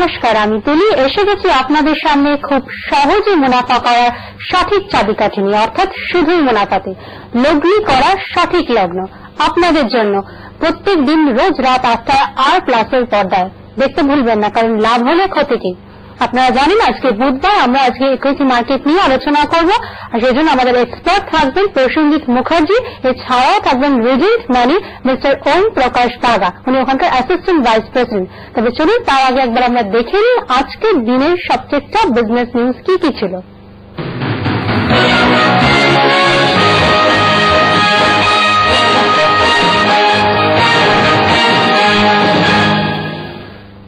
নমস্কার, আমি তুলি এসে গেছি আপনাদের সামনে খুব সহজে মুনাফা করার সঠিক চাবিকাঠি নিয়ে, অর্থাৎ শুধুই মুনাফাতে লগ্নি করার সঠিক লগ্ন আপনাদের জন্য প্রত্যেক দিন রোজ রাত 8টায় R+এর পর্দায় দেখতে ভুলবেন না, কারণ লাভ হলে ক্ষতি কি। আপনারা জানেন আজকে বুধবার, আমরা আজকে ইকুইটি মার্কেট নিয়ে আলোচনা করব, আর সেই জন্য আমাদের এক্সপার্ট থাকবেন প্রসেনজিৎ মুখার্জি, এছাড়াও থাকবেন রেজেন্ট ম্যানি মিস্টার ওম প্রকাশ দাগা, উনি ওখানকার অ্যাসিস্ট্যান্ট ভাইস প্রেসিডেন্ট। তবে চলুন তার আগে একবার আমরা দেখে নিই আজকের দিনের সবচেয়ে টপ বিজনেস নিউজ কি কি ছিল।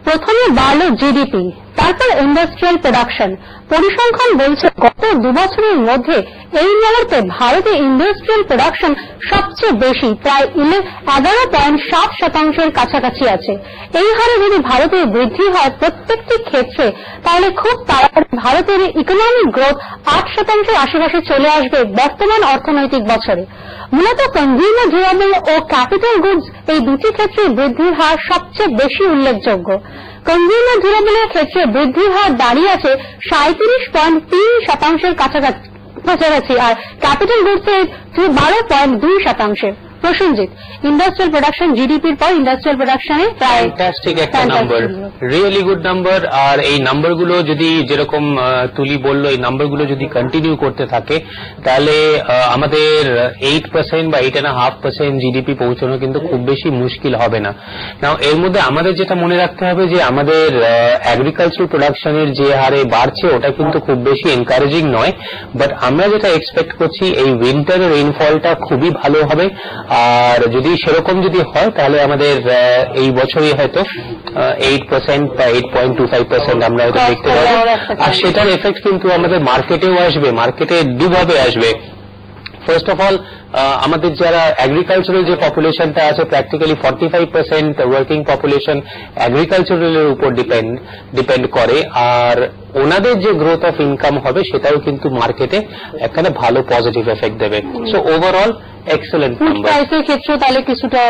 প্রথমে বাড়ল জিডিপি, তারপর ইন্ডাস্ট্রিয়াল প্রোডাকশন। পরিসংখ্যান বলছে গত 2 বছরের মধ্যে এই মুহূর্তে ভারতে ইন্ডাস্ট্রিয়াল প্রোডাকশন সবচেয়ে বেশি, প্রায় 11.7% কাছাকাছি আছে। এই হারে যদি ভারতের বৃদ্ধি হয় প্রত্যেকটি ক্ষেত্রে, তাহলে খুব তাড়াতাড়ি ভারতের ইকোনমিক গ্রোথ 8% আশেপাশে চলে আসবে বর্তমান অর্থনৈতিক বছরে। মূলত কনজিউমার ডিউরেবল ও ক্যাপিটাল গুডস এই দুটি ক্ষেত্রে বৃদ্ধির হার সবচেয়ে বেশি উল্লেখযোগ্য। কনজিউমার ডিউরেবলের ক্ষেত্রে বৃদ্ধির হার দাঁড়িয়ে আছে 37.3% কাছাকাছি, আর ক্যাপিটাল গুডসের 12.2%। প্রসেনজিৎ, ইন্ডাস্ট্রিয়াল প্রোডাকশন জিডিপির পর ইন্ডাস্ট্রিয়াল প্রোডাকশনে ফ্যান্টাস্টিক একটা নাম্বার, রিয়েলি গুড নাম্বার। আর এই নাম্বারগুলো যদি যেরকম তুলি বললো, এই নাম্বারগুলো যদি কন্টিনিউ করতে থাকে তাহলে আমাদের 8% বা 8.5% জিডিপি পৌঁছানো কিন্তু খুব বেশি মুশকিল হবে না। নাও এর মধ্যে আমাদের যেটা মনে রাখতে হবে যে আমাদের এগ্রিকালচারাল প্রোডাকশনের যে হারে বাড়ছে ওটা কিন্তু খুব বেশি এনকারেজিং নয়, বাট আমরা যেটা এক্সপেক্ট করছি এই উইন্টারের রেইনফলটা খুবই ভালো হবে। আর যদি সেরকম যদি হয় তাহলে আমাদের এই বছরই হয়তো 8% বা 8.25% আমরা হয়তো দেখতে পাবো। আর সেটার এফেক্ট কিন্তু আমাদের মার্কেটেও আসবে, মার্কেটে দুভাবে আসবে। ফার্স্ট অফ অল আমাদের যারা এগ্রিকালচারাল যে পপুলেশনটা আছে, প্র্যাকটিক্যালি 45% ওয়ার্কিং পপুলেশন এগ্রিকালচারালের উপর ডিপেন্ড করে, আর ওনাদের যে গ্রোথ অফ ইনকাম হবে সেটাও কিন্তু মার্কেটে একটা ভালো পজিটিভ এফেক্ট দেবে। So overall excellent number. প্রাইসের ক্ষেত্রে তাহলে কিছুটা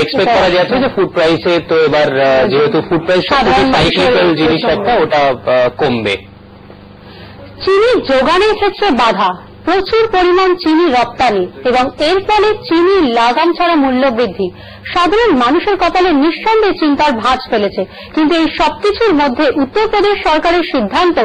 এক্সপেক্ট করা যাচ্ছে যে ফুড প্রাইসে তো এবার যেহেতু ফুড প্রাইস সাইক্লিক্যাল জিনিস একটা, ওটা কমবে। চিনি যোগানের ক্ষেত্রে বাধা, প্রচুর পরিমাণ চিনি রপ্তানি এবং এর ফলে চিনি লাগাম ছাড়া মূল্য বৃদ্ধি সাধারণ মানুষের কপালে নিঃসন্দেহে চিন্তার ভাঁজ ফেলেছে। কিন্তু এই সবকিছুর মধ্যে উত্তরপ্রদেশ সরকারের সিদ্ধান্ত,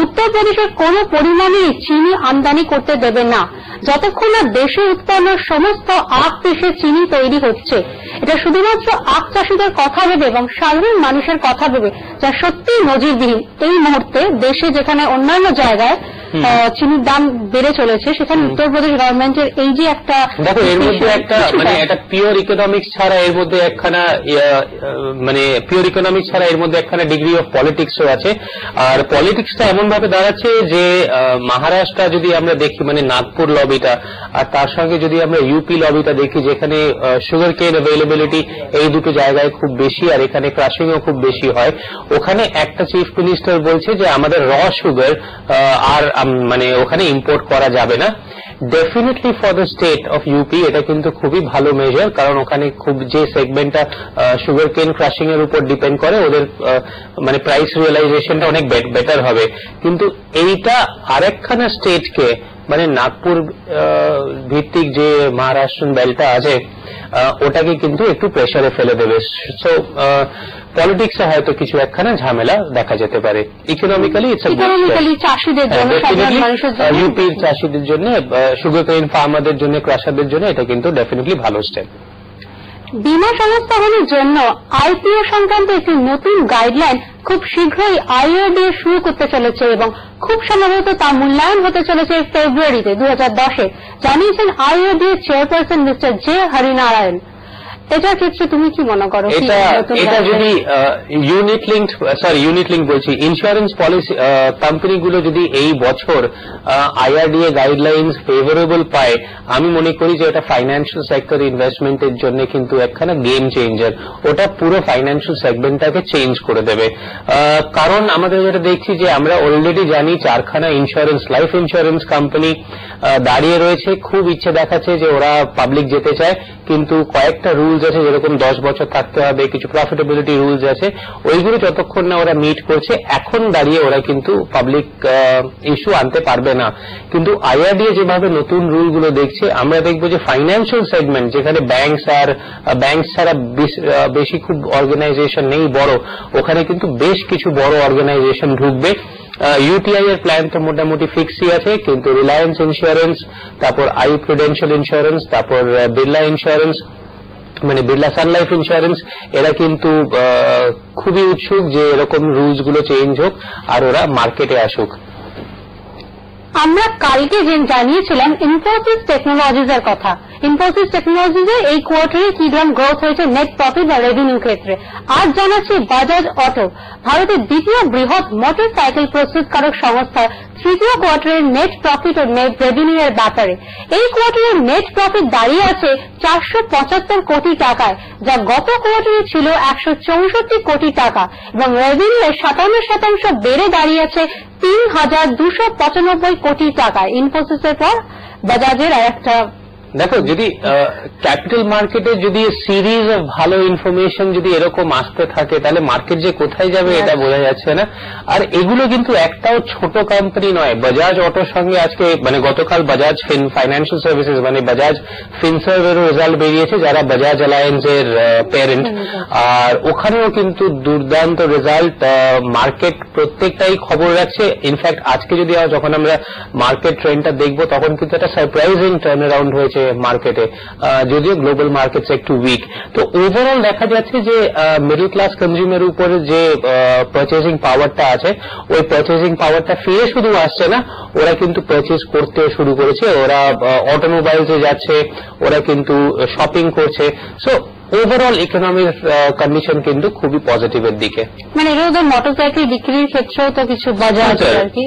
উত্তরপ্রদেশের কোনো পরিমাণে চিনি আমদানি করতে দেবে না যতক্ষণ না দেশে উৎপন্ন সমস্ত আখ পিষে চিনি তৈরি হচ্ছে। এটা শুধুমাত্র আখ চাষীদের কথা ভেবে এবং সাধারণ মানুষের কথা ভেবে, যা সত্যি নজিরবিহীন। এই মুহূর্তে দেশে যেখানে অন্যান্য জায়গায় চিনির দাম বেড়ে চলেছে, সেখানে উত্তরপ্রদেশ গভর্নমেন্টের এই যে একটা দেখো, এর মধ্যে একটা মানে একটা পিওর ইকোনমিক্স ছাড়া এর মধ্যে একখানা মানে পিওর ইকোনমিক্স ছাড়া এর মধ্যে একখানা ডিগ্রি অফ পলিটিক্সও আছে। আর পলিটিক্সটা এমন ভাবে দাঁড়াচ্ছে যে মহারাষ্ট্র যদি আমরা দেখি, মানে নাগপুর লবিটা, আর তার সঙ্গে যদি আমরা ইউপি লবিটা দেখি, যেখানে সুগার কেন অ্যাভেলেবিলিটি এই দুটো জায়গায় খুব বেশি, আর এখানে ক্রাশিংও খুব বেশি হয়। ওখানে একটা চিফ মিনিস্টার বলছে যে আমাদের র সুগার আর মানে ওখানে ইম্পোর্ট করা যাবে না। Definitely for the state of UP এটা কিন্তু খুবই ভালো মেজার, কারণ ওখানে খুব যে সেগমেন্টটা সুগার কেন ক্রাশিং এর উপর ডিপেন্ড করে, ওদের মানে প্রাইস রিয়েলাইজেশনটা অনেক বেটার হবে। কিন্তু এইটা আরেকখানা স্টেটকে, মানে নাগপুর ভিত্তিক যে মহারাষ্ট্র বেল্টটা আছে ওটাকে কিন্তু একটু প্রেসারে ফেলে দেবে। সো পলিটিক্সে হয়তো কিছু একখানা ঝামেলা দেখা যেতে পারে। ইকোনমিক্যালি চাষীদের জন্য, ইউপির চাষীদের জন্য, সুগার কেন ফার্মারদের জন্য, ক্রাশারদের জন্য এটা কিন্তু ডেফিনেটলি ভালো স্টেপ। বীমা সংস্থাগুলির জন্য আইপিও সংক্রান্ত একটি নতুন গাইডলাইন খুব শীঘ্রই আইআরডিএ শুরু করতে চলেছে এবং খুব সম্ভবত তা মূল্যায়ন হতে চলেছে ফেব্রুয়ারিতে 2010-এ, জানিয়েছেন IRDA chairperson mister J Harinarayan. এটার ক্ষেত্রে তুমি কি মনে করো? এটা যদি ইউনিট লিঙ্ক বলছি, ইন্স্যুরেন্স পলিসি কোম্পানিগুলো যদি এই বছর আইআরডিএ গাইডলাইন্স ফেভারেবল পায়, আমি মনে করি যে এটা ফাইন্যান্সিয়াল সেক্টর ইনভেস্টমেন্টের জন্য কিন্তু একখানা গেম চেঞ্জার। ওটা পুরো ফাইন্যান্সিয়াল সেগমেন্টটাকে চেঞ্জ করে দেবে। কারণ আমাদের যেটা দেখছি যে আমরা অলরেডি জানি 4খানা ইন্স্যুরেন্স, লাইফ ইন্স্যুরেন্স কোম্পানি দাঁড়িয়ে রয়েছে, খুব ইচ্ছে দেখাচ্ছে যে ওরা পাবলিক যেতে চায়, কিন্তু কয়েকটা রুলস রুলস আছে, যেরকম 10 বছর থাকতে হবে, কিছু প্রফিটেবিলিটি রুলস আছে, ওইগুলো যতক্ষণ না ওরা মিট করছে এখন দাঁড়িয়ে ওরা কিন্তু পাবলিক ইস্যু আনতে পারবে না। কিন্তু আইআরডিএ যেভাবে নতুন রুলগুলো দেখছে, আমরা দেখবো যে ফাইন্যান্সিয়াল সেগমেন্ট, যেখানে ব্যাংক ছাড়া বেশি খুব অর্গানাইজেশন নেই বড়, ওখানে কিন্তু বেশ কিছু বড় অর্গানাইজেশন ঢুকবে। ইউটিআই এর প্ল্যান তো মোটামুটি ফিক্সই আছে, কিন্তু রিলায়েন্স ইন্স্যুরেন্স, তারপর আই প্রুডেন্সিয়াল ইন্স্যুরেন্স, তারপর বিড়লা ইন্স্যুরেন্স, মানে বিড়লা সান লাইফ ইন্স্যুরেন্স, এরা কিন্তু খুবই উৎসুক যে এরকম রুলস গুলো চেঞ্জ হোক আর ওরা মার্কেটে আসুক। আমরা কালকে জানিয়েছিলাম ইনফোসিস টেকনোলজিস এর কথা। ইনফোসিস টেকনোলজিস এর এই কোয়ার্টারে কি রকম গ্রোথ হয়েছে নেট প্রফিট বা রেভিনিউ ক্ষেত্রে। আজ জানাচ্ছি বাজাজ অটো, ভারতের দ্বিতীয় বৃহৎ মোটর সাইকেল প্রস্তুতকারক সংস্থা, তৃতীয় কোয়ার্টারের নেট প্রফিট ও নেট রেভিনিউ এর ব্যাপারে। এই কোয়ার্টারের নেট প্রফিট দাঁড়িয়ে আছে 475 কোটি টাকায়, যা গত কোয়ার্টারে ছিল 164 কোটি টাকা, এবং রেভিনিউ 57% বেড়ে দাঁড়িয়ে আছে 3295 কোটি টাকায়। ইনফোসিসের পর বাজাজের আর একটা। দেখো, যদি ক্যাপিটাল মার্কেটে যদি সিরিজ অফ ভালো ইনফরমেশন যদি এরকম আসতে থাকে, তাহলে মার্কেট যে কোথায় যাবে এটা বোঝা যাচ্ছে না। আর এগুলো কিন্তু একটাও ছোট কোম্পানি নয়। বাজাজ অটোর সঙ্গে আজকে মানে গতকাল বাজাজ ফাইন্যান্সিয়াল সার্ভিসেস মানে বাজাজ ফিনসার্ভ এর রেজাল্ট বেরিয়েছে, যারা বাজাজ অ্যালায়েন্স এর প্যারেন্ট, আর ওখানেও কিন্তু দুর্দান্ত রেজাল্ট। মার্কেট প্রত্যেকটাই খবর রাখছে। ইনফ্যাক্ট আজকে যদি যখন আমরা মার্কেট ট্রেন্ডটা দেখবো, তখন কিন্তু একটা সারপ্রাইজিং টার্ন অ্যারাউন্ড হয়েছে মার্কেটে, যদিও গ্লোবাল মার্কেটস একটু উইক। তো ওভারঅল দেখা যাচ্ছে যে মিডল ক্লাস কনজিউমার উপরে যে পারচেজিং পাওয়ারটা আছে, ওই পারচেজিং পাওয়ারটা ফিরে শুধু আসছে না, ওরা কিন্তু পারচেজ করতে শুরু করেছে। ওরা অটোমোবাইলসে যাচ্ছে, ওরা কিন্তু শপিং করছে। সো ওভারঅল ইকোনমিক কন্ডিশন কিন্তু খুবই পজিটিভের দিকে। মানে ওদের মোটরসাইকেল বিক্রির ক্ষেত্রেও তো কিছু বাজাজ আর কি,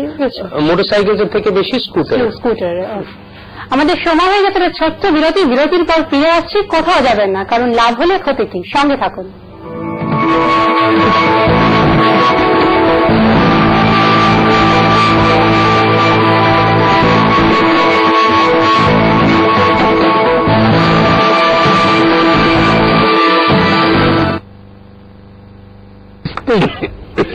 মোটরসাইকেলের থেকে বেশি স্কুটার। আমাদের সময় হয়ে গেছে ছোট্ট বিরতির পর ফিরে আসছি। কোথাও যাবেন না, কারণ লাভ হলে ক্ষতি কি। সঙ্গে থাকুন।